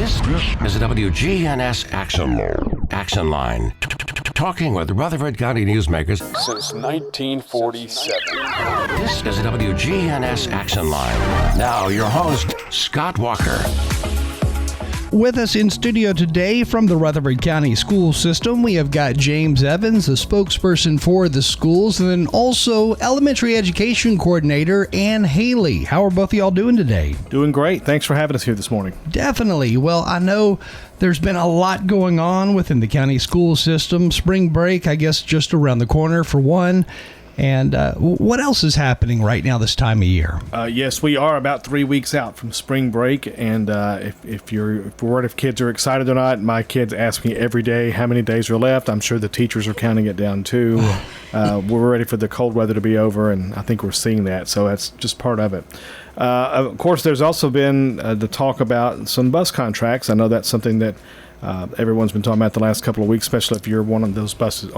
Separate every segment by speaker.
Speaker 1: This is the WGNS Action Line. Talking with Rutherford County newsmakers
Speaker 2: since 1947.
Speaker 1: This is the WGNS Action Line. Now, your host, Scott Walker.
Speaker 3: With us in studio today from the Rutherford County School System, we have got James Evans, the spokesperson for the schools, and then also Elementary Education Coordinator Ann Haley. How are both of y'all doing today?
Speaker 4: Doing great. Thanks for having us here this morning.
Speaker 3: Definitely. Well, I know there's been a lot going on within the county school system. Spring break, I guess, just around the corner for one. And what else is happening right now this time of year?
Speaker 4: Yes, we are about 3 weeks out from spring break, and if you're worried if kids are excited or not, my kids ask me every day how many days are left. I'm sure the teachers are counting it down too. We're ready for the cold weather to be over, and I think we're seeing that, so that's just part of it. Of course, there's also been the talk about some bus contracts. I know that's something that everyone's been talking about the last couple of weeks, especially if you're one of those buses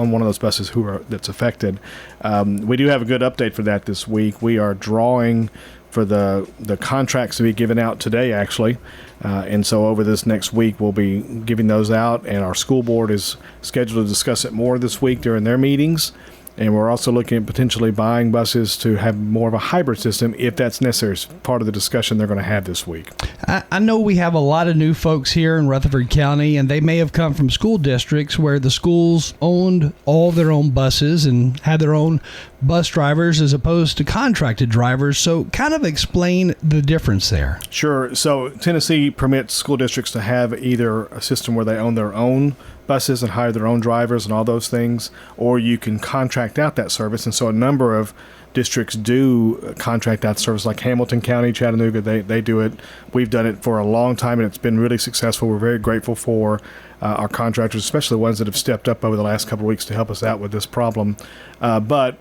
Speaker 4: that's affected. We do have a good update for that this week. We are drawing for the contracts to be given out today, actually. And so over this next week, we'll be giving those out, and our school board is scheduled to discuss it more this week during their meetings. And we're also looking at potentially buying buses to have more of a hybrid system if that's necessary. It's part of the discussion they're going to have this week.
Speaker 3: I know we have a lot of new folks here in Rutherford County, and they may have come from school districts where the schools owned all their own buses and had their own bus drivers as opposed to contracted drivers. So kind of explain the difference there.
Speaker 4: Sure. So Tennessee permits school districts to have either a system where they own their own buses and hire their own drivers and all those things, or you can contract out that service. And so a number of districts do contract out service, like Hamilton County, Chattanooga, they do it. We've done it for a long time, and it's been really successful. We're very grateful for our contractors, especially the ones that have stepped up over the last couple of weeks to help us out with this problem. But,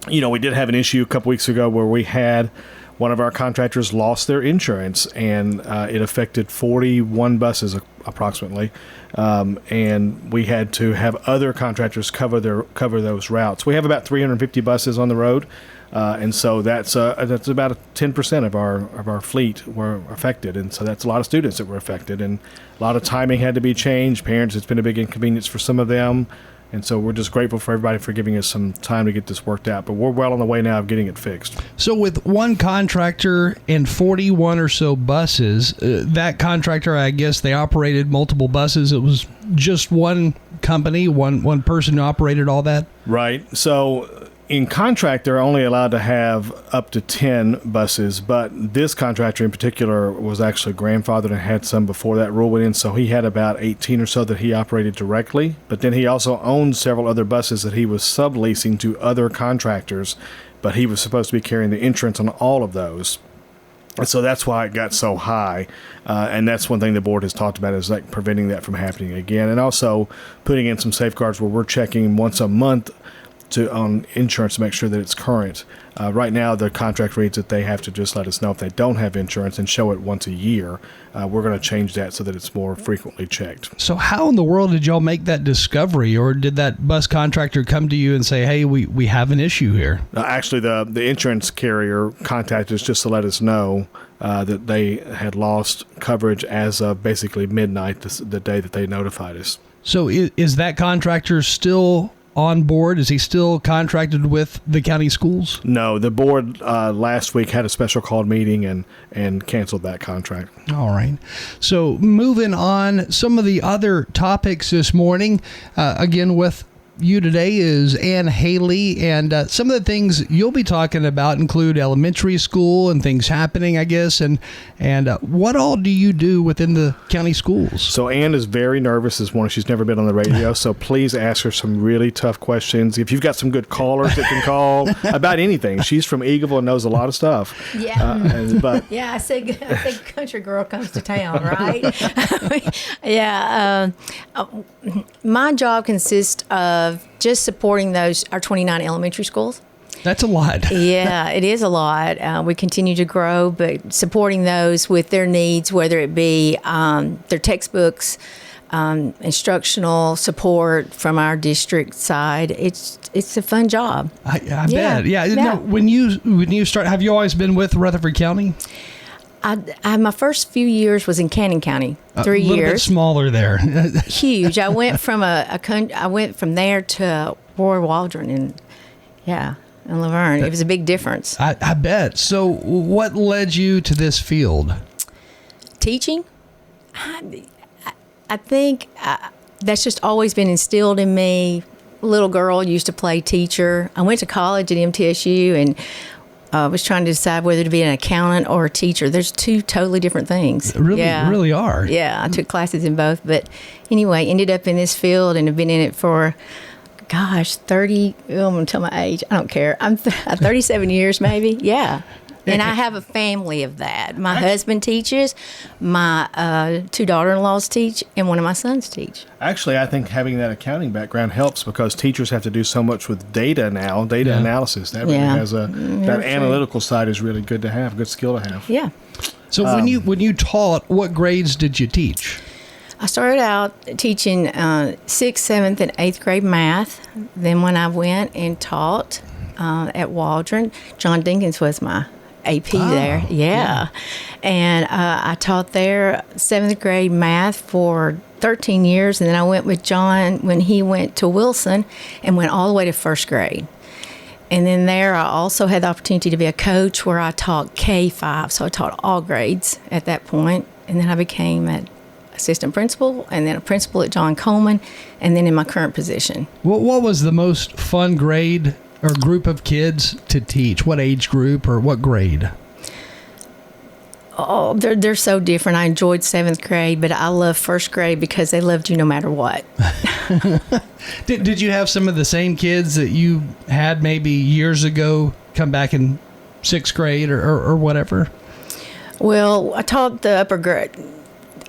Speaker 4: you know, we did have an issue a couple weeks ago where we had one of our contractors lost their insurance, and it affected 41 buses approximately, and we had to have other contractors cover those routes. We have about 350 buses on the road, and so that's about 10% of our fleet were affected, and so that's a lot of students that were affected, and a lot of timing had to be changed. Parents, it's been a big inconvenience for some of them. And so we're just grateful for everybody for giving us some time to get this worked out. But we're well on the way now of getting it fixed.
Speaker 3: So with one contractor and 41 or so buses, that contractor, I guess they operated multiple buses. It was just one company, one person who operated all that?
Speaker 4: Right. So in contract, they're only allowed to have up to 10 buses, but this contractor in particular was actually grandfathered and had some before that rule went in, so he had about 18 or so that he operated directly, but then he also owned several other buses that he was subleasing to other contractors, but he was supposed to be carrying the insurance on all of those. And so that's why it got so high, and that's one thing the board has talked about is like preventing that from happening again, and also putting in some safeguards where we're checking once a month on insurance to make sure that it's current. Right now, the contract reads that they have to just let us know if they don't have insurance and show it once a year. We're going to change that so that it's more frequently checked.
Speaker 3: So how in the world did y'all make that discovery, or did that bus contractor come to you and say, hey, we have an issue here?
Speaker 4: Actually, the insurance carrier contacted us just to let us know that they had lost coverage as of basically midnight the day that they notified us. So
Speaker 3: is that contractor still on board? Is he still contracted with the county schools?
Speaker 4: No, the board last week had a special called meeting and canceled that contract.
Speaker 3: All right. So moving on, some of the other topics this morning, again with you today is Ann Haley, and some of the things you'll be talking about include elementary school and things happening, I guess, and what all do you do within the county schools?
Speaker 4: So Ann is very nervous this morning. She's never been on the radio, so please ask her some really tough questions. If you've got some good callers that can call about anything. She's from Eagleville and knows a lot of stuff.
Speaker 5: Yeah. Yeah, I say country girl comes to town, right? Yeah. My job consists of just supporting our 29 elementary schools.
Speaker 3: That's a lot.
Speaker 5: Yeah, it is a lot. We continue to grow, but supporting those with their needs, whether it be their textbooks, instructional support from our district side, it's a fun job.
Speaker 3: I bet. Yeah. No, when you start, have you always been with Rutherford County?
Speaker 5: My first few years was in Cannon County, 3
Speaker 3: A little bit
Speaker 5: years.
Speaker 3: smaller there.
Speaker 5: Huge. I went from I went from there to Roy Waldron in Laverne. It was a big difference.
Speaker 3: I bet. So what led you to this field?
Speaker 5: Teaching, I think that's just always been instilled in me. Little girl used to play teacher. I went to college at MTSU and was trying to decide whether to be an accountant or a teacher. There's two totally different things.
Speaker 3: Really are.
Speaker 5: Yeah, I took classes in both. But anyway, ended up in this field and have been in it for, 30, I'm going to tell my age. I don't care. I'm 37 years maybe. Yeah. And I have a family of that. My husband teaches, my two daughter-in-laws teach, and one of my sons teach.
Speaker 4: Actually, I think having that accounting background helps because teachers have to do so much with data now, analysis. That really has that analytical side is really good to have, good skill to have.
Speaker 5: Yeah.
Speaker 3: So when you taught, what grades did you teach?
Speaker 5: I started out teaching 6th, 7th, and 8th grade math. Then when I went and taught at Waldron, John Dinkins was my AP there. Yeah. And I taught there 7th grade math for 13 years. And then I went with John when he went to Wilson and went all the way to 1st grade. And then there I also had the opportunity to be a coach where I taught K-5. So I taught all grades at that point. And then I became an assistant principal and then a principal at John Coleman and then in my current position.
Speaker 3: What was the most fun grade or group of kids to teach? What age group or what grade?
Speaker 5: Oh, they're so different. I enjoyed 7th grade, but I love 1st grade because they loved you no matter what.
Speaker 3: Did you have some of the same kids that you had maybe years ago come back in 6th grade or whatever? Well,
Speaker 5: I taught the upper grade.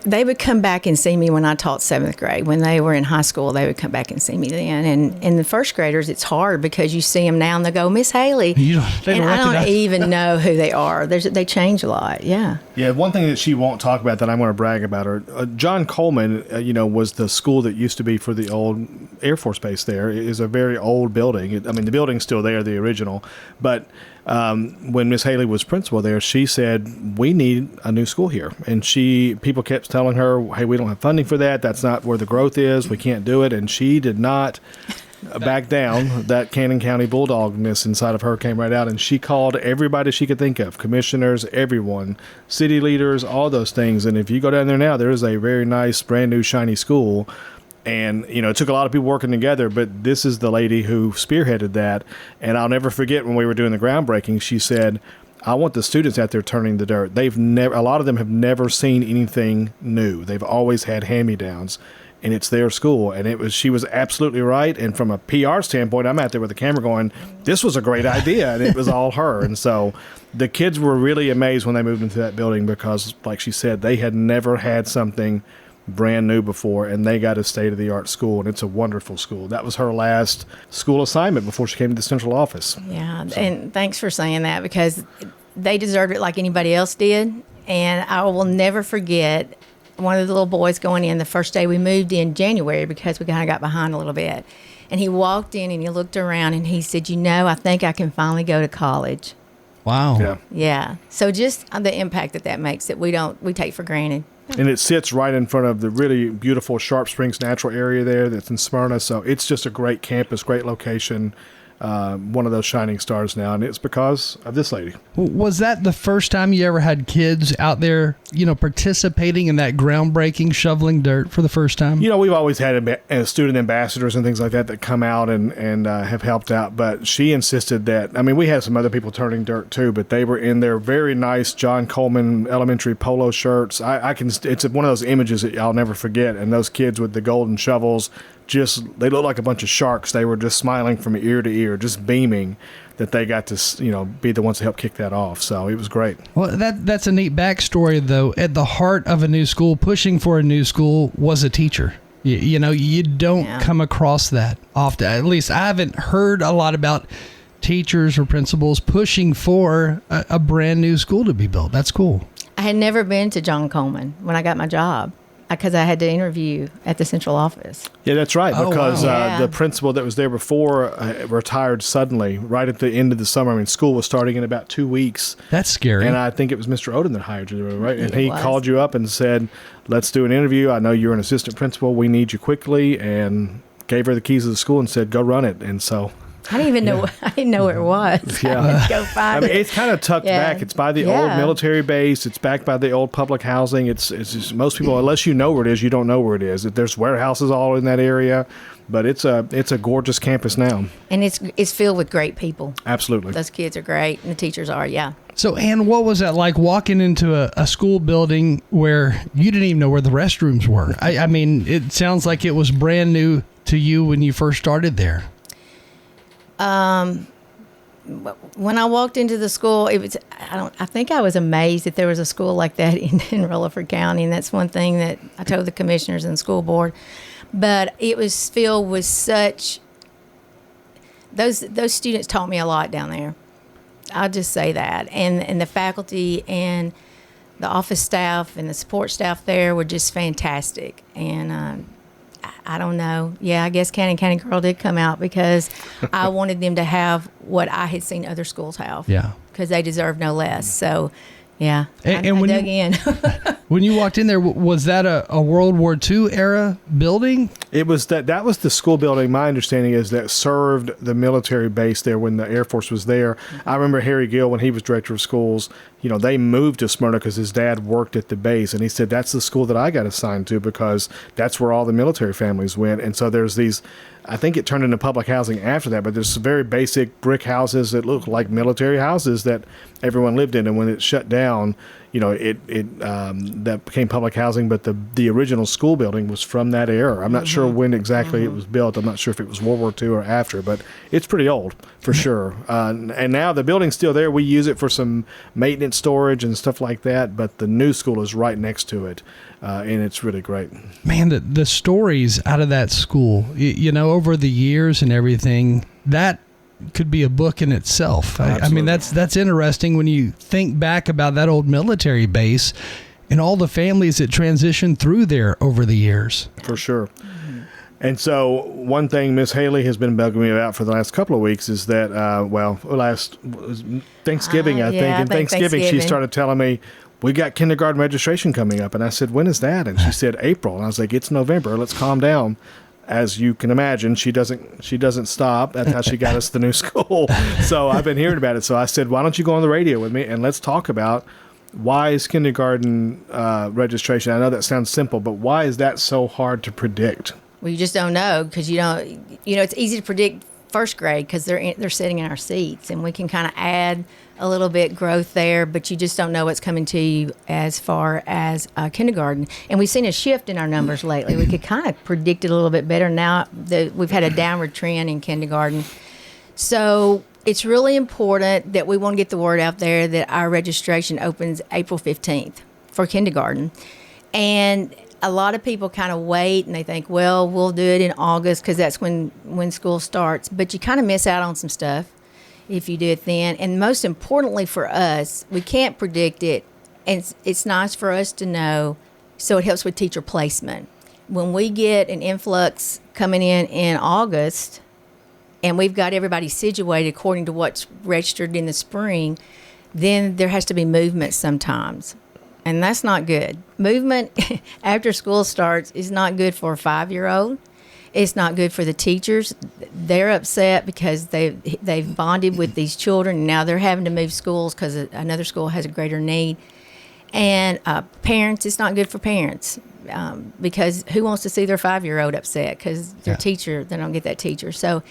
Speaker 5: They would come back and see me when I taught 7th grade. When they were in high school, they would come back and see me then. And in the 1st graders, it's hard because you see them now and they go, Miss Haley.
Speaker 3: I
Speaker 5: don't even know who they are. They change a lot. Yeah.
Speaker 4: Yeah. One thing that she won't talk about that I'm going to brag about her, John Coleman, was the school that used to be for the old Air Force Base there. It is a very old building. The building's still there, the original. But when Miss Haley was principal there, she said, we need a new school here. And people kept telling her, hey, we don't have funding for that. That's not where the growth is. We can't do it. And she did not back down. That Cannon County bulldogness inside of her came right out. And she called everybody she could think of, commissioners, everyone, city leaders, all those things. And if you go down there now, there is a very nice, brand new, shiny school. And, it took a lot of people working together, but this is the lady who spearheaded that. And I'll never forget when we were doing the groundbreaking, she said, I want the students out there turning the dirt. A lot of them have never seen anything new. They've always had hand-me-downs, and it's their school. And she was absolutely right. And from a PR standpoint, I'm out there with the camera going, this was a great idea. And it was all her. And so the kids were really amazed when they moved into that building because, like she said, they had never had something brand new before, and they got a state-of-the-art school, and it's a wonderful school. That was her last school assignment before she came to the central office.
Speaker 5: Yeah, and thanks for saying that because they deserved it like anybody else did, and I will never forget one of the little boys going in the first day we moved in January because we kind of got behind a little bit, and he walked in and he looked around and he said, I think I can finally go to college.
Speaker 3: Wow.
Speaker 5: Yeah. So just the impact that makes that we take for granted.
Speaker 4: And it sits right in front of the really beautiful Sharp Springs natural area there that's in Smyrna. So it's just a great campus, great location. One of those shining stars now, and it's because of this lady.
Speaker 3: Was that the first time you ever had kids out there, participating in that groundbreaking, shoveling dirt for the first time?
Speaker 4: We've always had student ambassadors and things like that come out and have helped out, but she insisted that, we had some other people turning dirt too, but they were in their very nice John Coleman elementary polo shirts. It's one of those images that I'll never forget, and those kids with the golden shovels, they look like a bunch of sharks. They were just smiling from ear to ear, just beaming that they got to, be the ones to help kick that off. So it was great.
Speaker 3: Well, that's a neat backstory, though. At the heart of a new school, pushing for a new school, was a teacher. You don't come across that often. At least I haven't heard a lot about teachers or principals pushing for a brand new school to be built. That's cool.
Speaker 5: I had never been to John Coleman when I got my job. because I had to interview at the central office.
Speaker 4: Yeah, that's right.
Speaker 3: Oh,
Speaker 4: Because
Speaker 5: wow. Yeah.
Speaker 4: the principal that was there before retired suddenly right at the end of the summer. I mean, school was starting in about 2 weeks.
Speaker 3: That's scary.
Speaker 4: And I think it was Mr. Odom that hired you, right? And
Speaker 5: It
Speaker 4: he
Speaker 5: was.
Speaker 4: called you up and said, let's do an interview. I know you're an assistant principal. We need you quickly. And gave her the keys of the school and said, go run it. And so...
Speaker 5: I didn't even know. I didn't know where it was.
Speaker 4: Yeah.
Speaker 5: I had to go find
Speaker 4: I mean,
Speaker 5: it.
Speaker 4: it's kind of tucked
Speaker 5: Yeah.
Speaker 4: back. It's by the old
Speaker 5: Yeah.
Speaker 4: military base. It's back by the old public housing. It's just, most people, unless you know where it is, you don't know where it is. There's warehouses all in that area, but it's a gorgeous campus now.
Speaker 5: And it's filled with great people.
Speaker 4: Absolutely.
Speaker 5: Those kids are great, and the teachers are. Yeah.
Speaker 3: So, Ann, what was that like walking into a school building where you didn't even know where the restrooms were? I mean, it sounds like it was brand new to you when you first started there.
Speaker 5: When I walked into the school, it was I think I was amazed that there was a school like that in Rutherford County, and that's one thing that I told the commissioners and the school board. But it was filled with such those students taught me a lot down there. I'll just say that, and the faculty and the office staff and the support staff there were just fantastic. And I don't know. Yeah, I guess County Girl did come out because I wanted them to have what I had seen other schools have.
Speaker 3: Yeah.
Speaker 5: Because they deserve no less. So, yeah,
Speaker 3: And
Speaker 5: I
Speaker 3: when
Speaker 5: dug
Speaker 3: you-
Speaker 5: in.
Speaker 3: When you walked in there, was that a World War II era building?
Speaker 4: It was that was the school building. My understanding is that served the military base there when the Air Force was there. I remember Harry Gill, when he was director of schools, you know, they moved to Smyrna because his dad worked at the base. And he said, that's the school that I got assigned to because that's where all the military families went. And so there's these, I think it turned into public housing after that, but there's some very basic brick houses that look like military houses that everyone lived in. And when it shut down, you know, that became public housing, but the original school building was from that era. I'm not sure when exactly it was built. I'm not sure if it was World War II or after, but it's pretty old for sure. And now the building's still there. We use it for some maintenance storage and stuff like that, but the new school is right next to it, and it's really great.
Speaker 3: Man, the stories out of that school, you know, over the years and everything, that could be a book in itself. I mean, that's interesting when you think back about that old military base and all the families that transitioned through there over the years.
Speaker 4: For sure. And so one thing Miss Haley has been bugging me about for the last couple of weeks is that, last Thanksgiving, I think.
Speaker 5: Yeah,
Speaker 4: And Thanksgiving, she started telling me, we got kindergarten registration coming up. And I said, when is that? And she said, April. And I was like, it's November. Let's calm down. As you can imagine, she doesn't stop. That's how she got us the new school. So I've been hearing about it. So I said, why don't you go on the radio with me and let's talk about why is kindergarten registration? I know that sounds simple, but why is that so hard to predict?
Speaker 5: Well, you just don't know because it's easy to predict first grade because they're sitting in our seats and we can kind of add a little bit growth there, but you just don't know what's coming to you as far as kindergarten. And we've seen a shift in our numbers lately. We could kind of predict it a little bit better now that we've had a downward trend in kindergarten. So it's really important that we want to get the word out there that our registration opens April 15th for kindergarten. And a lot of people kind of wait and they think, well, we'll do it in August because that's when school starts. But you kind of miss out on some stuff if you do it then. And most importantly for us, we can't predict it. And it's nice for us to know, so it helps with teacher placement. When we get an influx coming in August and we've got everybody situated according to what's registered in the spring, then there has to be movement sometimes. And that's not good. Movement after school starts is not good for a 5-year-old. It's not good for the teachers. They're upset because they've bonded with these children, and now they're having to move schools because another school has a greater need. And parents, it's not good for parents because who wants to see their 5-year-old upset because their teacher, they don't get that teacher. So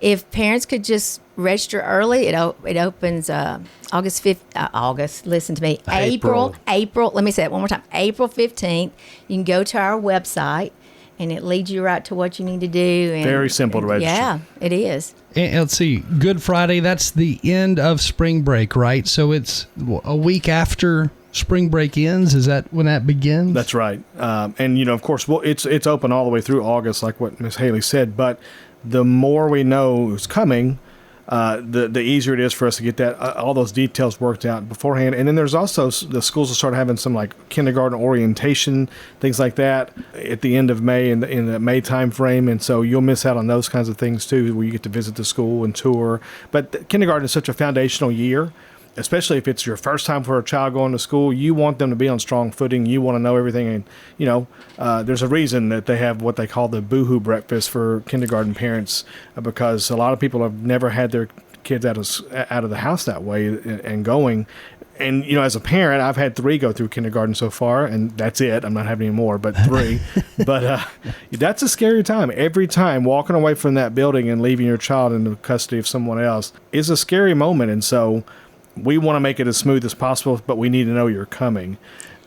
Speaker 5: if parents could just register early, it opens August 5th. August, listen to me. April. Let me say it one more time. April 15th. You can go to our website, and it leads you right to what you need to do. And,
Speaker 4: Very simple to register.
Speaker 5: Yeah, it is.
Speaker 3: And let's see, Good Friday, that's the end of spring break, right? So it's a week after spring break ends. Is that when that begins?
Speaker 4: That's right. And, of course, it's open all the way through August, like what Ms. Haley said. But the more we know is coming, the easier it is for us to get that all those details worked out beforehand. And then there's also the schools will start having some like kindergarten orientation, things like that at the end of May in the May time frame. And so you'll miss out on those kinds of things too, where you get to visit the school and tour. But kindergarten is such a foundational year, especially if it's your first time for a child going to school. You want them to be on strong footing. You want to know everything. And, there's a reason that they have what they call the boohoo breakfast for kindergarten parents, because a lot of people have never had their kids out of the house that way and going. And, as a parent, I've had 3 go through kindergarten so far, and that's it. I'm not having any more, but 3. But that's a scary time. Every time walking away from that building and leaving your child in the custody of someone else is a scary moment. And so we want to make it as smooth as possible, but we need to know you're coming.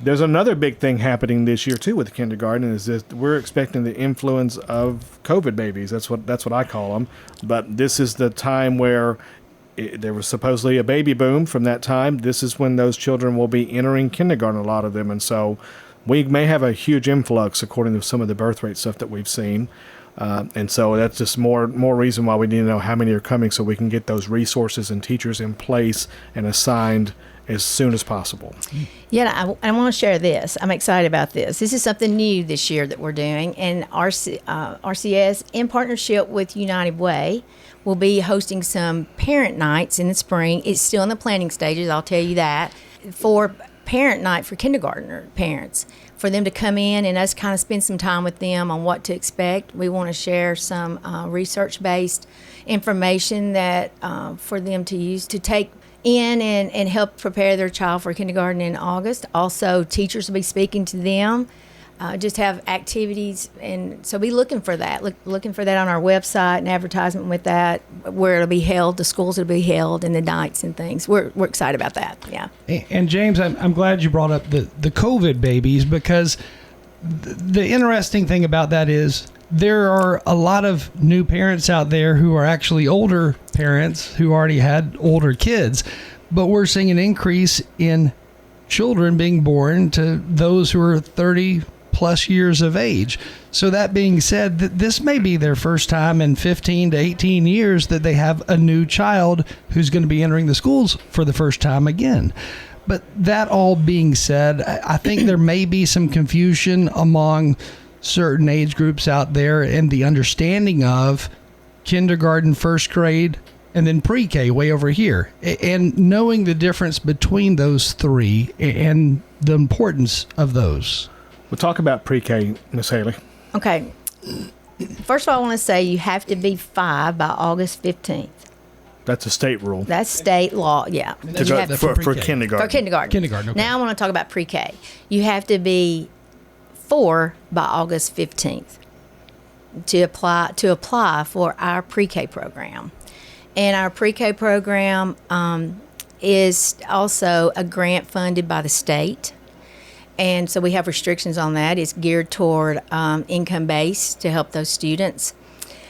Speaker 4: There's another big thing happening this year too with kindergarten is that we're expecting the influence of COVID babies. That's what I call them. But this is the time where there was supposedly a baby boom from that time. This is when those children will be entering kindergarten, a lot of them. And so we may have a huge influx according to some of the birth rate stuff that we've seen. And so that's just more reason why we need to know how many are coming so we can get those resources and teachers in place and assigned as soon as possible.
Speaker 5: Yeah, I want to share this. I'm excited about this. This is something new this year that we're doing. And RCS, in partnership with United Way, will be hosting some parent nights in the spring. It's still in the planning stages, I'll tell you that, for parent night for kindergartner parents, for them to come in and us kind of spend some time with them on what to expect. We want to share some research-based information that for them to use to take in and help prepare their child for kindergarten in August. Also, teachers will be speaking to them, just have activities, and so be looking for that. Looking for that on our website, and advertisement with that, where it'll be held, the schools will be held, and the nights and things. We're excited about that, yeah.
Speaker 3: And James, I'm glad you brought up the COVID babies, because the interesting thing about that is there are a lot of new parents out there who are actually older parents who already had older kids, but we're seeing an increase in children being born to those who are 30 plus years of age. So that being said, this may be their first time in 15 to 18 years that they have a new child who's going to be entering the schools for the first time again. But that all being said, I think there may be some confusion among certain age groups out there and the understanding of kindergarten, first grade, and then pre-K way over here, and knowing the difference between those 3 and the importance of those.
Speaker 4: We'll talk about pre-K, Miss Haley.
Speaker 5: Okay. First of all, I want to say you have to be 5 by August 15th.
Speaker 4: That's a state rule.
Speaker 5: That's state law, yeah.
Speaker 4: For kindergarten.
Speaker 5: For kindergarten.
Speaker 3: Kindergarten, okay.
Speaker 5: Now I want to talk about pre-K. You have to be 4 by August 15th to apply for our pre-K program. And our pre-K program is also a grant funded by the state. And so we have restrictions on that. It's geared toward income-based to help those students.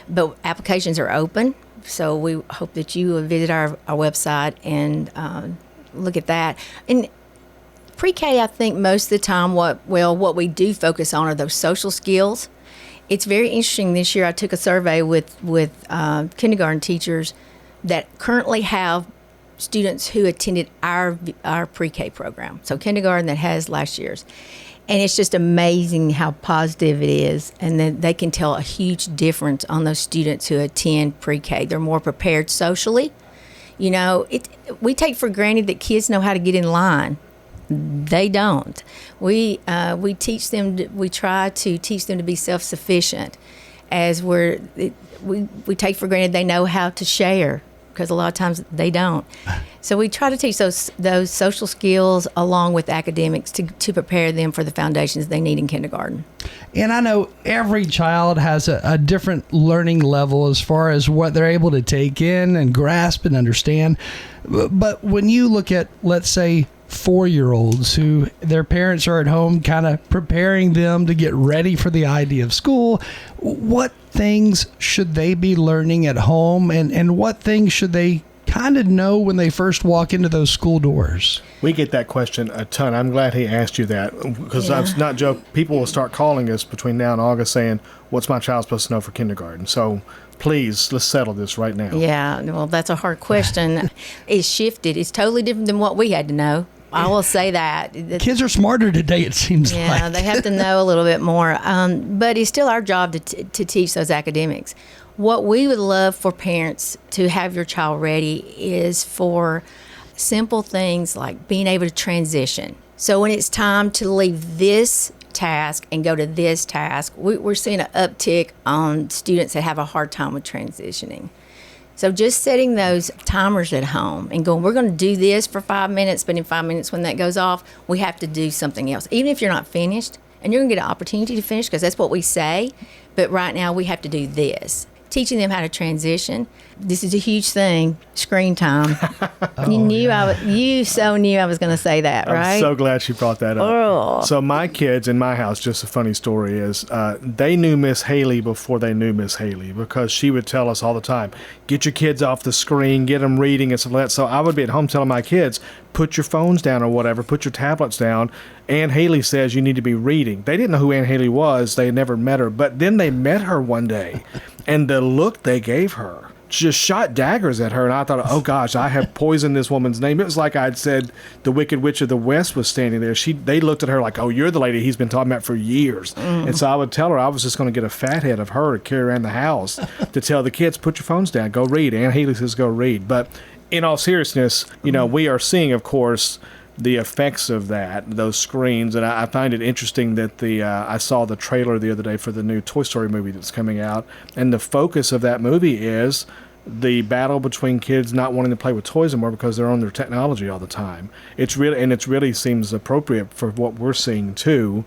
Speaker 5: But applications are open, so we hope that you will visit our website and look at that. And pre-K, I think most of the time what we do focus on are those social skills. It's very interesting this year. I took a survey with kindergarten teachers that currently have students who attended our pre-K program, so kindergarten that has last year's. And it's just amazing how positive it is, and then they can tell a huge difference on those students who attend pre-K. They're more prepared socially. We take for granted that kids know how to get in line. They don't. We teach them. We try to teach them to be self-sufficient, as we take for granted they know how to share, because a lot of times they don't. So we try to teach those social skills along with academics to prepare them for the foundations they need in kindergarten.
Speaker 3: And I know every child has a different learning level as far as what they're able to take in and grasp and understand. But when you look at, let's say, 4-year-olds who their parents are at home kind of preparing them to get ready for the idea of school, what things should they be learning at home, and what things should they kind of know when they first walk into those school doors?
Speaker 4: We get that question a ton. I'm glad he asked you that because I'm not joking. People will start calling us between now and August saying, what's my child supposed to know for kindergarten? So please, let's settle this right now.
Speaker 5: Yeah, well, that's a hard question. It's shifted. It's totally different than what we had to know. I will say that.
Speaker 3: Kids are smarter today, it seems like.
Speaker 5: Yeah, they have to know a little bit more. But it's still our job to teach those academics. What we would love for parents to have your child ready is for simple things like being able to transition. So when it's time to leave this task and go to this task, we're seeing an uptick on students that have a hard time with transitioning. So just setting those timers at home and going, we're going to do this for 5 minutes, but in 5 minutes when that goes off, we have to do something else. Even if you're not finished, and you're going to get an opportunity to finish because that's what we say, but right now we have to do this. Teaching them how to transition. This is a huge thing, screen time. You so knew I was going to say that, right?
Speaker 4: I'm so glad she brought that up.
Speaker 5: Oh.
Speaker 4: So my kids in my house, just a funny story is, they knew Miss Haley before they knew Miss Haley because she would tell us all the time, get your kids off the screen, get them reading and stuff like that. So I would be at home telling my kids, put your phones down or whatever, put your tablets down. Ann Haley says you need to be reading. They didn't know who Ann Haley was. They had never met her. But then they met her one day, and the look they gave her just shot daggers at her. And I thought, oh, gosh, I have poisoned this woman's name. It was like I'd said the Wicked Witch of the West was standing there. They looked at her like, oh, you're the lady he's been talking about for years. And so I would tell her I was just going to get a fathead of her to carry around the house to tell the kids, put your phones down, go read. Ann Haley says go read. But in all seriousness, we are seeing, of course, the effects of those screens. And I find it interesting that I saw the trailer the other day for the new Toy Story movie that's coming out. And the focus of that movie is the battle between kids not wanting to play with toys anymore because they're on their technology all the time. It really seems appropriate for what we're seeing too.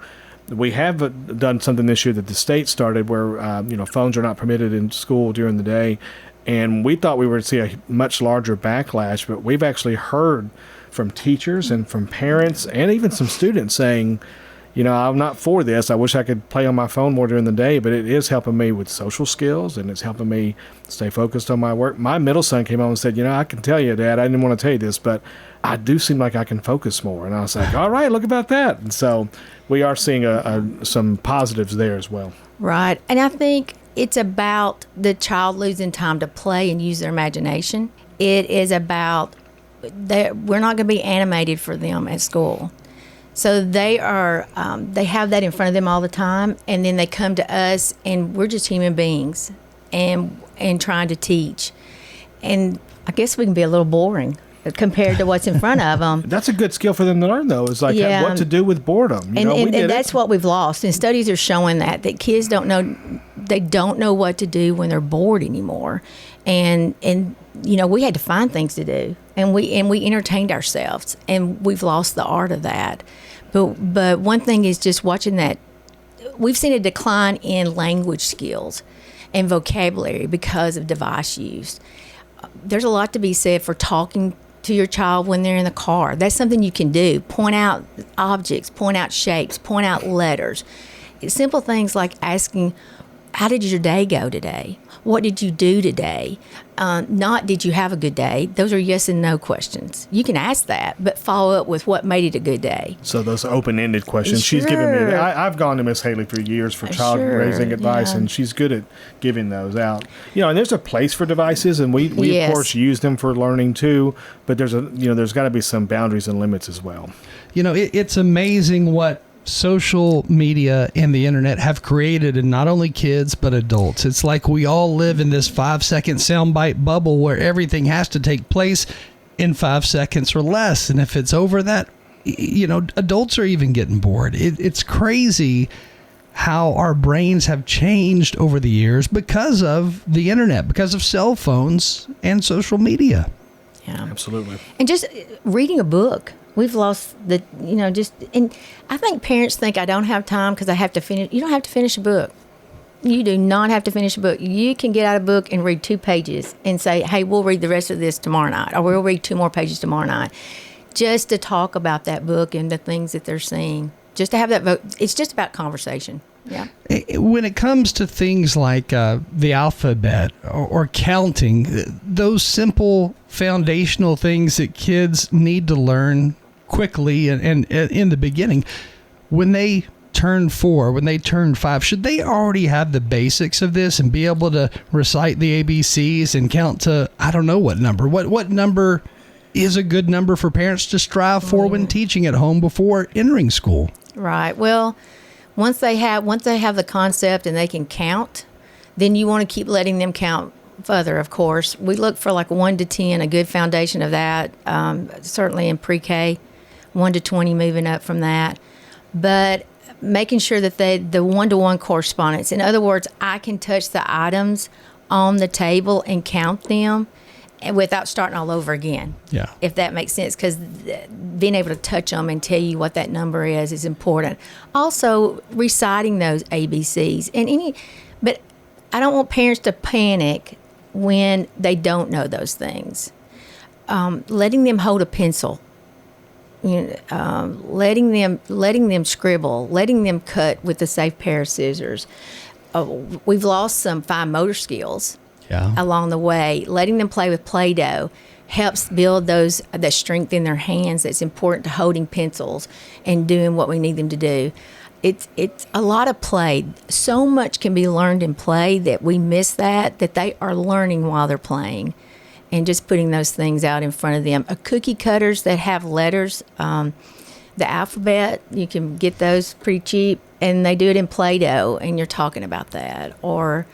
Speaker 4: We have done something this year that the state started where phones are not permitted in school during the day. And we thought we would see a much larger backlash, but we've actually heard from teachers and from parents and even some students saying, I'm not for this. I wish I could play on my phone more during the day, but it is helping me with social skills and it's helping me stay focused on my work. My middle son came home and said, I can tell you, Dad, I didn't want to tell you this, but I do seem like I can focus more. And I was like, all right, look about that. And so we are seeing some positives there as well.
Speaker 5: Right. And I think it's about the child losing time to play and use their imagination. It is about we're not going to be animated for them at school. So they have that in front of them all the time, and then they come to us, and we're just human beings and trying to teach. And I guess we can be a little boring compared to what's in front of them.
Speaker 4: That's a good skill for them to learn, though, is like what to do with boredom.
Speaker 5: And that's what we've lost. And studies are showing that kids don't know what to do when they're bored anymore. And we had to find things to do, and we entertained ourselves, and we've lost the art of that. But one thing is just watching that. We've seen a decline in language skills and vocabulary because of device use. There's a lot to be said for talking to your child when they're in the car. That's something you can do. Point out objects, point out shapes, point out letters. It's simple things like asking, how did your day go today? What did you do today? Not did you have a good day? Those are yes and no questions. You can ask that, but follow up with what made it a good day.
Speaker 4: So those open-ended questions.
Speaker 5: Sure.
Speaker 4: She's given me. I've gone to Miss Haley for years for child raising advice, and she's good at giving those out. And there's a place for devices, and we
Speaker 5: Yes.
Speaker 4: of course use them for learning too. But there's got to be some boundaries and limits as well.
Speaker 3: It's amazing what social media and the internet have created in not only kids but adults. It's like we all live in this 5-second soundbite bubble where everything has to take place in 5 seconds or less. And if it's over that, adults are even getting bored. It's crazy how our brains have changed over the years because of the internet, because of cell phones and social media.
Speaker 5: Yeah,
Speaker 4: Absolutely.
Speaker 5: and just reading a book. We've lost and I think parents think I don't have time because I have to finish. You don't have to finish a book. You do not have to finish a book. You can get out a book and read 2 pages and say, hey, we'll read the rest of this tomorrow night, or we'll read 2 more pages tomorrow night, just to talk about that book and the things that they're seeing. Just to have that vote. It's just about conversation. Yeah.
Speaker 3: When it comes to things like the alphabet or counting, those simple foundational things that kids need to learn quickly and in the beginning, when they turn 4, when they turn 5, should they already have the basics of this and be able to recite the ABCs and count to, I don't know what number? What number is a good number for parents to strive for when teaching at home before entering school?
Speaker 5: Right. Well, once they have the concept and they can count, then you want to keep letting them count further, of course. We look for like 1 to 10, a good foundation of that, certainly in pre-K, 1 to 20 moving up from that. But making sure that the one-to-one correspondence, in other words, I can touch the items on the table and count them and without starting all over again. Yeah. If that makes sense, because being able to touch them and tell you what that number is important. Also, reciting those ABCs but I don't want parents to panic when they don't know those things. Letting them hold a pencil, letting them scribble, letting them cut with a safe pair of scissors. We've lost some fine motor skills. Yeah. Along the way, letting them play with Play-Doh helps build the strength in their hands that's important to holding pencils and doing what we need them to do. It's a lot of play. So much can be learned in play that we miss that they are learning while they're playing, and just putting those things out in front of them. Cookie cutters that have letters, the alphabet, you can get those pretty cheap, and they do it in Play-Doh, and you're talking about that. Or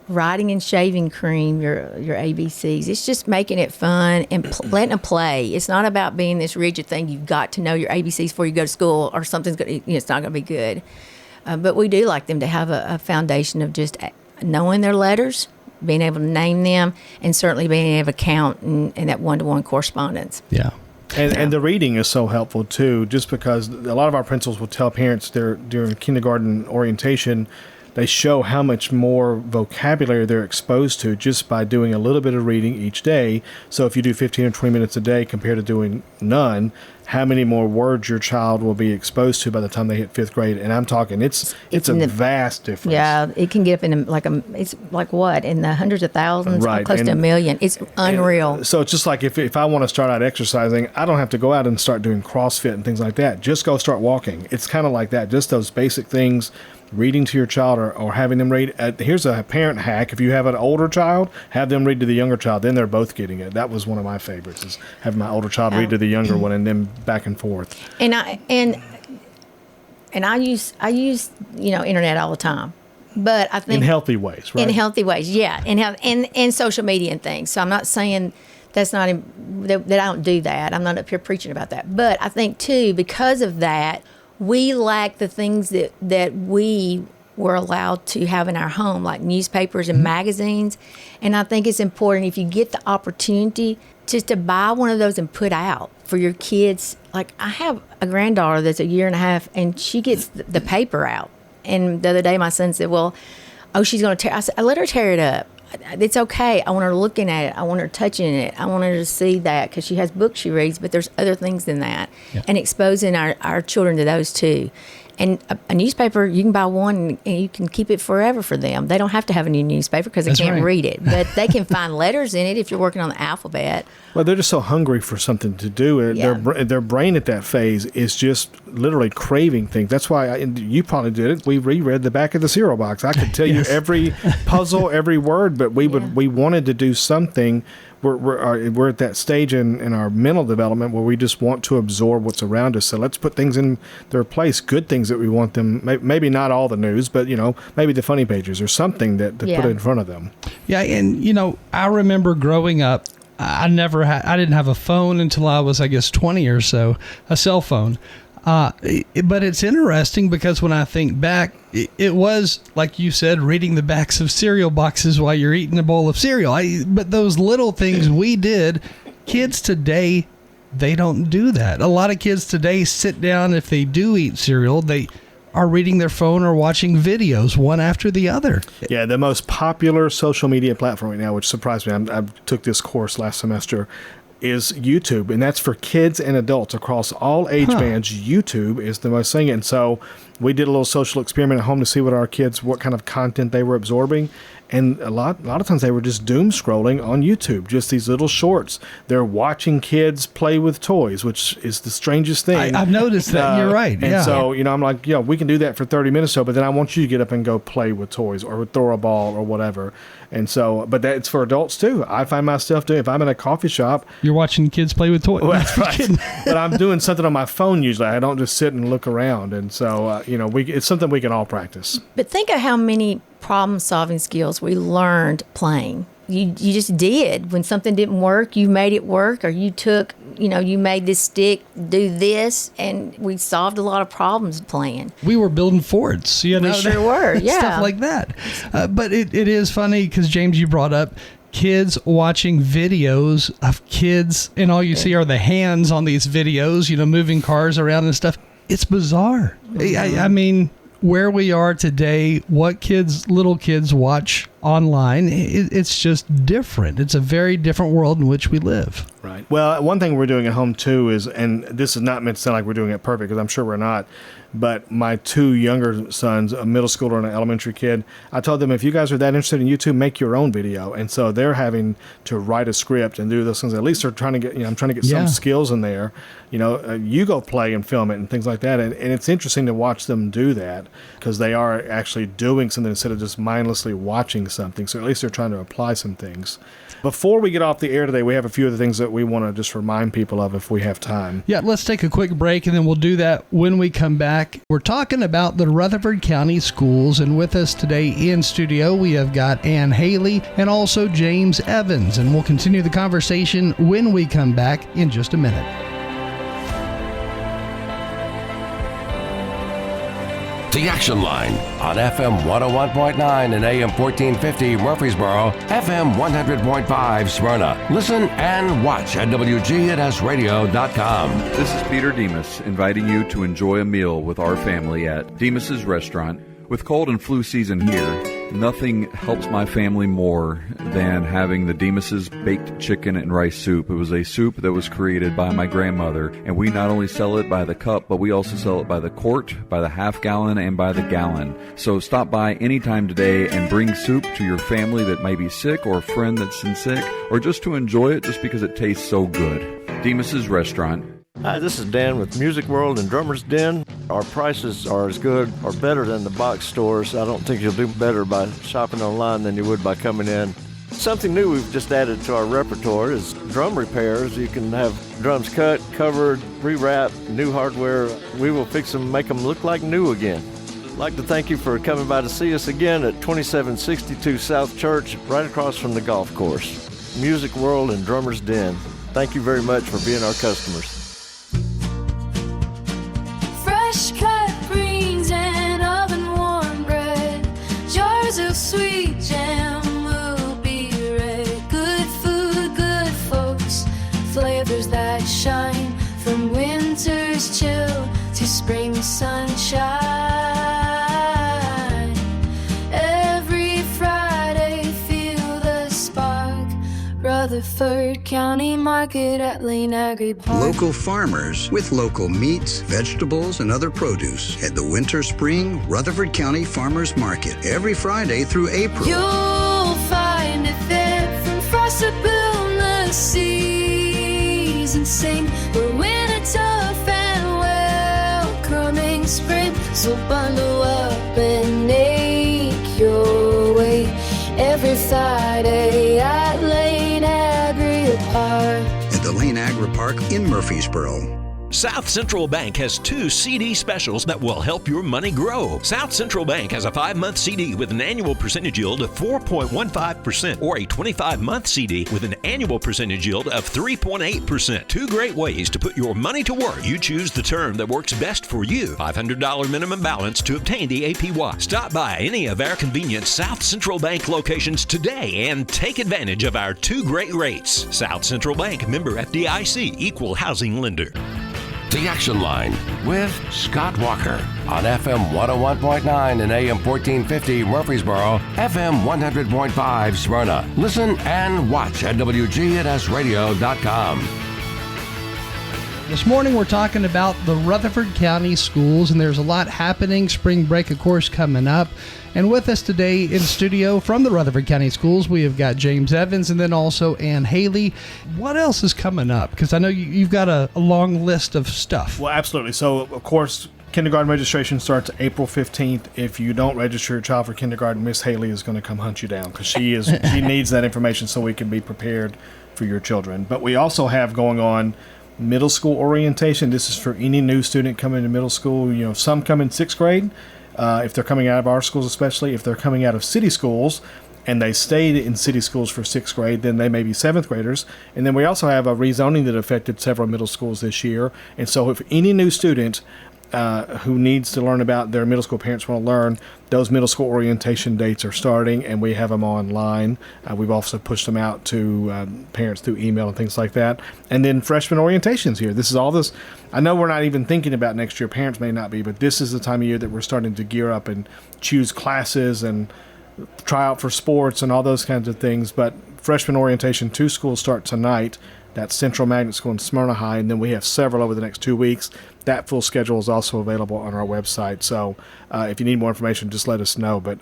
Speaker 5: writing in shaving cream, your ABCs. It's just making it fun and letting them play. It's not about being this rigid thing. You've got to know your ABCs before you go to school, or something's going to, it's not going to be good. But we do like them to have a foundation of just knowing their letters, being able to name them, and certainly being able to count and that one-to-one correspondence.
Speaker 3: Yeah.
Speaker 4: And the reading is so helpful too, just because a lot of our principals will tell parents during kindergarten orientation, they show how much more vocabulary they're exposed to just by doing a little bit of reading each day. So if you do 15 or 20 minutes a day compared to doing none, how many more words your child will be exposed to by the time they hit 5th grade? And I'm talking, it's a vast difference.
Speaker 5: Yeah, it can get up in it's like what, in the hundreds of thousands,
Speaker 4: right,
Speaker 5: close to a million. It's unreal.
Speaker 4: So it's just like if I want to start out exercising, I don't have to go out and start doing CrossFit and things like that. Just go start walking. It's kind of like that. Just those basic things. Reading to your child or having them read. Here's a parent hack. If you have an older child, have them read to the younger child. Then they're both getting it. That was one of my favorites, is having my older child read to the younger one and then back and forth.
Speaker 5: And I use internet all the time. But I think
Speaker 4: in healthy ways, right?
Speaker 5: In healthy ways, yeah. And social media and things. So I'm not saying that I don't do that. I'm not up here preaching about that. But I think too, because of that, we lack the things that we were allowed to have in our home, like newspapers and magazines. And I think it's important, if you get the opportunity, just to buy one of those and put out for your kids. Like, I have a granddaughter that's 1.5 years, and she gets the paper out. And the other day my son said, she's going to tear. I said, I let her tear it up. It's okay. I want her looking at it. I want her touching it. I want her to see that, because she has books she reads, but there's other things than that. Yeah. And exposing our children to those too. And a newspaper, you can buy one and you can keep it forever for them. They don't have to have a new newspaper because they can't read it. But they can find letters in it if you're working on the alphabet.
Speaker 4: Well, they're just so hungry for something to do. Yeah. Their brain at that phase is just literally craving things. That's why you probably did it. We reread the back of the cereal box. I could tell you every puzzle, every word, but we wanted to do something. We're at that stage in our mental development where we just want to absorb what's around us. So let's put things in their place, good things that we want them, maybe not all the news, but, maybe the funny pages or something to put in front of them. Yeah,
Speaker 3: and, I remember growing up, I didn't have a phone until I was, I guess, 20 or so, a cell phone. But it's interesting because when I think back, it was, like you said, reading the backs of cereal boxes while you're eating a bowl of cereal. But those little things we did, kids today, they don't do that. A lot of kids today sit down, if they do eat cereal, they are reading their phone or watching videos one after the other.
Speaker 4: Yeah, the most popular social media platform right now, which surprised me, I took this course last semester, is YouTube, and that's for kids and adults across all age bands. YouTube is the most thing, and so we did a little social experiment at home to see what kind of content they were absorbing. And a lot of times they were just doom scrolling on YouTube, just these little shorts. They're watching kids play with toys, which is the strangest thing.
Speaker 3: I've noticed that. You're right.
Speaker 4: And
Speaker 3: yeah.
Speaker 4: so, I'm like, we can do that for 30 minutes or so, but then I want you to get up and go play with toys or throw a ball or whatever. And so, but that's for adults too. I find myself doing, if I'm in a coffee shop.
Speaker 3: You're watching kids play with toys.
Speaker 4: Well, that's right. But I'm doing something on my phone usually. I don't just sit and look around. And so, it's something we can all practice.
Speaker 5: But think of how many problem-solving skills we learned playing. You just did. When something didn't work, you made it work, or you took, you made this stick do this, and we solved a lot of problems playing.
Speaker 3: We were building forts,
Speaker 5: We sure were, yeah.
Speaker 3: Stuff like that. But it is funny because, James, you brought up kids watching videos of kids, and all you see are the hands on these videos, moving cars around and stuff. It's bizarre.
Speaker 5: Mm-hmm.
Speaker 3: I mean, where we are today, what little kids watch online, it's just different. It's a very different world in which we live.
Speaker 4: Right. Well, one thing we're doing at home too is, and this is not meant to sound like we're doing it perfect, because I'm sure we're not, but my two younger sons, a middle schooler and an elementary kid, I told them, if you guys are that interested in YouTube, make your own video. And so they're having to write a script and do those things. At least they're trying to get, I'm trying to get some skills in there. You go play and film it and things like that. And it's interesting to watch them do that, because they are actually doing something instead of just mindlessly watching something. So at least they're trying to apply some things. Before we get off the air today, we have a few other things that we want to just remind people of if we have time.
Speaker 3: Yeah, let's take a quick break, and then we'll do that when we come back. We're talking about the Rutherford County Schools, and with us today in studio, we have got Ann Haley and also James Evans, and we'll continue the conversation when we come back in just a minute.
Speaker 1: The Action Line on FM 101.9 and AM 1450 Murfreesboro, FM 100.5 Smyrna. Listen and watch at WGNSradio.com.
Speaker 6: This is Peter Demas inviting you to enjoy a meal with our family at Demas's Restaurant. With cold and flu season here, nothing helps my family more than having the Demas's baked chicken and rice soup. It was a soup that was created by my grandmother, and we not only sell it by the cup, but we also sell it by the quart, by the half gallon, and by the gallon. So stop by anytime today and bring soup to your family that may be sick, or a friend that's sick, or just to enjoy it just because it tastes so good. Demas's Restaurant.
Speaker 7: Hi, this is Dan with Music World and Drummer's Den. Our prices are as good or better than the box stores. I don't think you'll do better by shopping online than you would by coming in. Something new we've just added to our repertoire is drum repairs. You can have drums cut, covered, rewrapped, new hardware. We will fix them, make them look like new again. I'd like to thank you for coming by to see us again at 2762 South Church, right across from the golf course. Music World and Drummer's Den. Thank you very much for being our customers.
Speaker 8: Fresh cut greens and oven-warm bread, jars of sweet jam will be red. Good food, good folks, flavors that shine from winter's chill to spring sunshine. Every Friday, feel the spark. Rutherford County Market at Lane Agri Park.
Speaker 9: Local farmers with local meats, vegetables, and other produce at the Winter Spring Rutherford County Farmers Market every Friday through April.
Speaker 8: You'll find it there, from frost to boundless seas, and sing we're winter tough and welcoming spring. So bundle up and make your way every Friday at Lane Agri Park.
Speaker 9: At the Lane Agri Park in Murfreesboro.
Speaker 10: South Central Bank has 2 CD specials that will help your money grow. South Central Bank has a 5-month CD with an annual percentage yield of 4.15% or a 25-month CD with an annual percentage yield of 3.8%. 2 great ways to put your money to work. You choose the term that works best for you. $500 minimum balance to obtain the APY. Stop by any of our convenient South Central Bank locations today and take advantage of our 2 great rates. South Central Bank, member FDIC, equal housing lender.
Speaker 1: The Action Line with Scott Walker on FM 101.9 and AM 1450 Murfreesboro, FM 100.5 Smyrna. Listen and watch at WGNSradio.com.
Speaker 3: This morning we're talking about the Rutherford County Schools, and there's a lot happening. Spring break, of course, coming up. And with us today in studio from the Rutherford County Schools, we have got James Evans and then also Ann Haley. What else is coming up? Because I know you've got a long list of stuff.
Speaker 4: Well, absolutely. So, of course, kindergarten registration starts April 15th. If you don't register your child for kindergarten, Miss Haley is going to come hunt you down because she needs that information so we can be prepared for your children. But we also have going on middle school orientation. This is for any new student coming to middle school. You know, some come in 6th grade, if they're coming out of our schools, especially if they're coming out of city schools and they stayed in city schools for 6th grade, then they may be 7th graders. And then we also have a rezoning that affected several middle schools this year. And so if any new student who needs to learn about their middle school parents want to learn, those middle school orientation dates are starting, and we have them online. We've also pushed them out to parents through email and things like that. And then freshman orientations here. This is all this. I know we're not even thinking about next year. Parents may not be, but this is the time of year that we're starting to gear up and choose classes and try out for sports and all those kinds of things. But freshman orientation, 2 schools start tonight. That's Central Magnet School and Smyrna High, and then we have several over the next 2 weeks. That full schedule is also available on our website. So if you need more information, just let us know. But,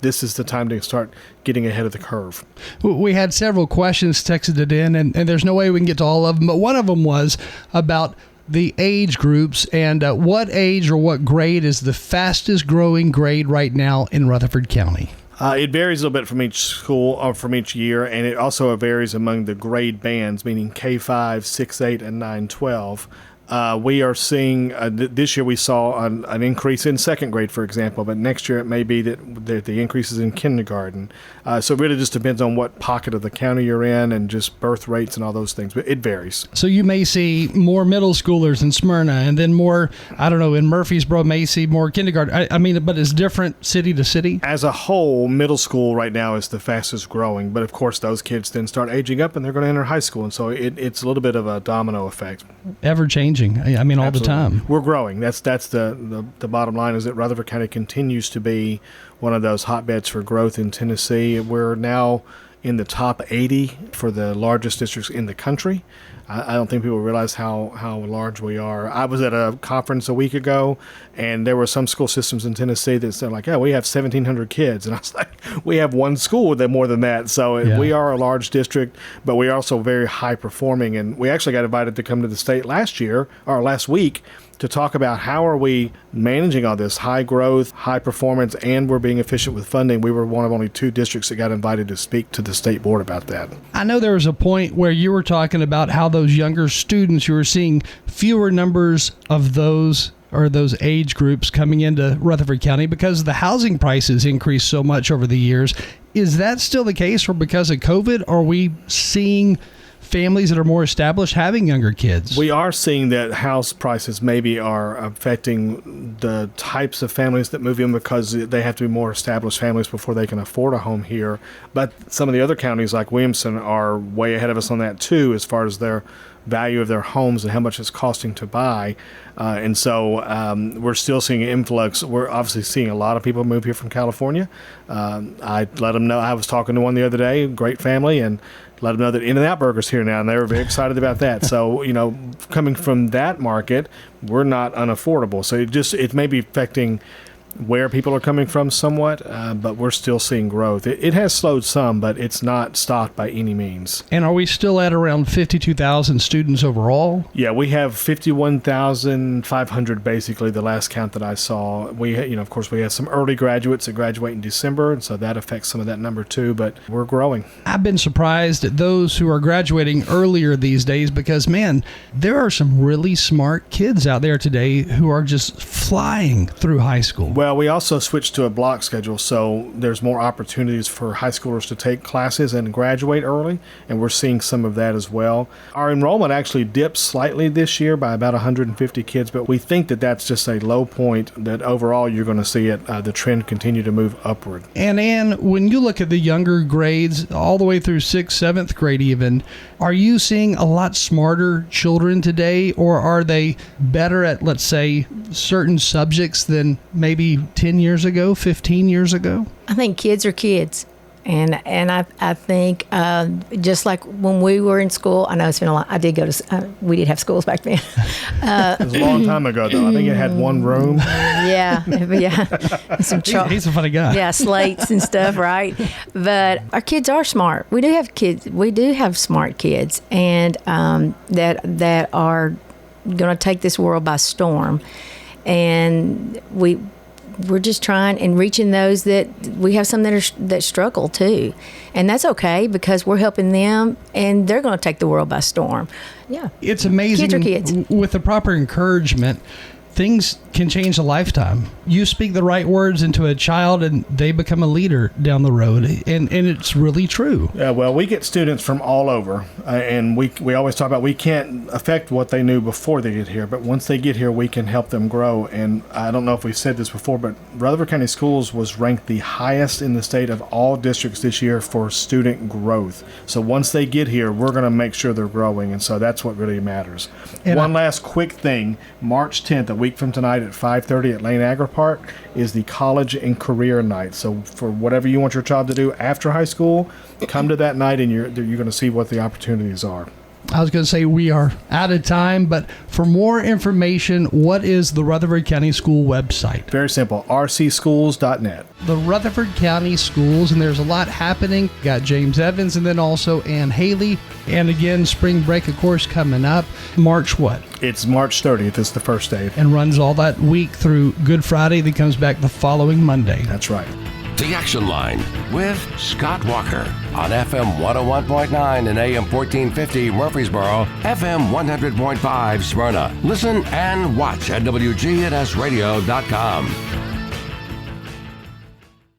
Speaker 4: this is the time to start getting ahead of the curve.
Speaker 3: We had several questions texted in, and there's no way we can get to all of them. But one of them was about the age groups and what age or what grade is the fastest growing grade right now in Rutherford County.
Speaker 4: It varies a little bit from each school or from each year, and it also varies among the grade bands, meaning K5, 6, 8, and 9, 12. We are seeing, this year we saw an increase in 2nd grade, for example, but next year it may be that the increase is in kindergarten. So it really just depends on what pocket of the county you're in and just birth rates and all those things, but it varies.
Speaker 3: So you may see more middle schoolers in Smyrna, and then more, in Murfreesboro may see more kindergarten. But it's different city to city?
Speaker 4: As a whole, middle school right now is the fastest growing, but of course those kids then start aging up and they're going to enter high school, and so it's a little bit of a domino effect.
Speaker 3: Ever changing. All
Speaker 4: Absolutely.
Speaker 3: the time.
Speaker 4: We're growing. That's the bottom line, is that Rutherford County continues to be one of those hotbeds for growth in Tennessee. We're now in the top 80 for the largest districts in the country. I don't think people realize how large we are. I was at a conference a week ago, and there were some school systems in Tennessee that said, like, we have 1,700 kids. And I was like, we have one school with more than that. So we are a large district, but we are also very high performing. And we actually got invited to come to the state last week to talk about how are we managing all this high growth, high performance, and we're being efficient with funding. We were one of only 2 districts that got invited to speak to the state board about that.
Speaker 3: I know there was a point where you were talking about how those younger students, you were seeing fewer numbers of those age groups coming into Rutherford County because the housing prices increased so much over the years. Is that still the case, or because of COVID, are we seeing families that are more established having younger kids?
Speaker 4: We are seeing that house prices maybe are affecting the types of families that move in because they have to be more established families before they can afford a home here. But some of the other counties like Williamson are way ahead of us on that too, as far as their value of their homes and how much it's costing to buy. And so we're still seeing an influx. We're obviously seeing a lot of people move here from California. I let them know. I was talking to one the other day, great family, and let them know that In-N-Out Burger's here now, and they were very excited about that. So, coming from that market, we're not unaffordable. So it may be affecting where people are coming from somewhat, but we're still seeing growth. It has slowed some, but it's not stopped by any means.
Speaker 3: And are we still at around 52,000 students overall?
Speaker 4: Yeah, we have 51,500 basically, the last count that I saw. We, of course, we have some early graduates that graduate in December, and so that affects some of that number too, but we're growing.
Speaker 3: I've been surprised at those who are graduating earlier these days because, man, there are some really smart kids out there today who are just flying through high school.
Speaker 4: Well, we also switched to a block schedule, so there's more opportunities for high schoolers to take classes and graduate early, and we're seeing some of that as well. Our enrollment actually dipped slightly this year by about 150 kids, but we think that that's just a low point, that overall you're going to see the trend continue to move upward.
Speaker 3: And Ann, when you look at the younger grades, all the way through 6th, 7th grade even, are you seeing a lot smarter children today, or are they better at, let's say, certain subjects than maybe 10 years ago, 15 years ago?
Speaker 5: I think kids are kids. And I think just like when we were in school, I know it's been a lot. I did go to. We did have schools back then.
Speaker 4: It was a long time ago, though. I think it had one room.
Speaker 5: Yeah. Some
Speaker 3: He's a funny guy.
Speaker 5: Yeah, slates and stuff, right? But our kids are smart. We do have kids. We do have smart kids, and that are going to take this world by storm. And we're just trying and reaching those that we have some that struggle too, and that's okay because we're helping them, and they're going to take the world by storm. Yeah,
Speaker 3: it's amazing.
Speaker 5: Kids are kids.
Speaker 3: With the proper encouragement, things can change a lifetime. You speak the right words into a child and they become a leader down the road. And it's really true.
Speaker 4: Yeah, well, we get students from all over. And we always talk about we can't affect what they knew before they get here. But once they get here, we can help them grow. And I don't know if we've said this before, but Rutherford County Schools was ranked the highest in the state of all districts this year for student growth. So once they get here, we're going to make sure they're growing. And so that's what really matters. And one last quick thing. March 10th, a week from tonight at 5:30 at Lane Agri Park is the College and Career Night. So for whatever you want your child to do after high school, come to that night and you're going to see what the opportunities are.
Speaker 3: I was going to say we are out of time, but for more information, what is the Rutherford County School website?
Speaker 4: Very simple, rcschools.net.
Speaker 3: The Rutherford County Schools, and there's a lot happening. Got James Evans and then also Ann Haley. And again, spring break, of course, coming up. March what?
Speaker 4: It's March 30th is the first day.
Speaker 3: And runs all that week through Good Friday, that comes back the following Monday.
Speaker 4: That's right.
Speaker 1: The Action Line with Scott Walker on FM 101.9 and AM 1450 Murfreesboro, FM 100.5 Smyrna. Listen and watch at WGNSradio.com.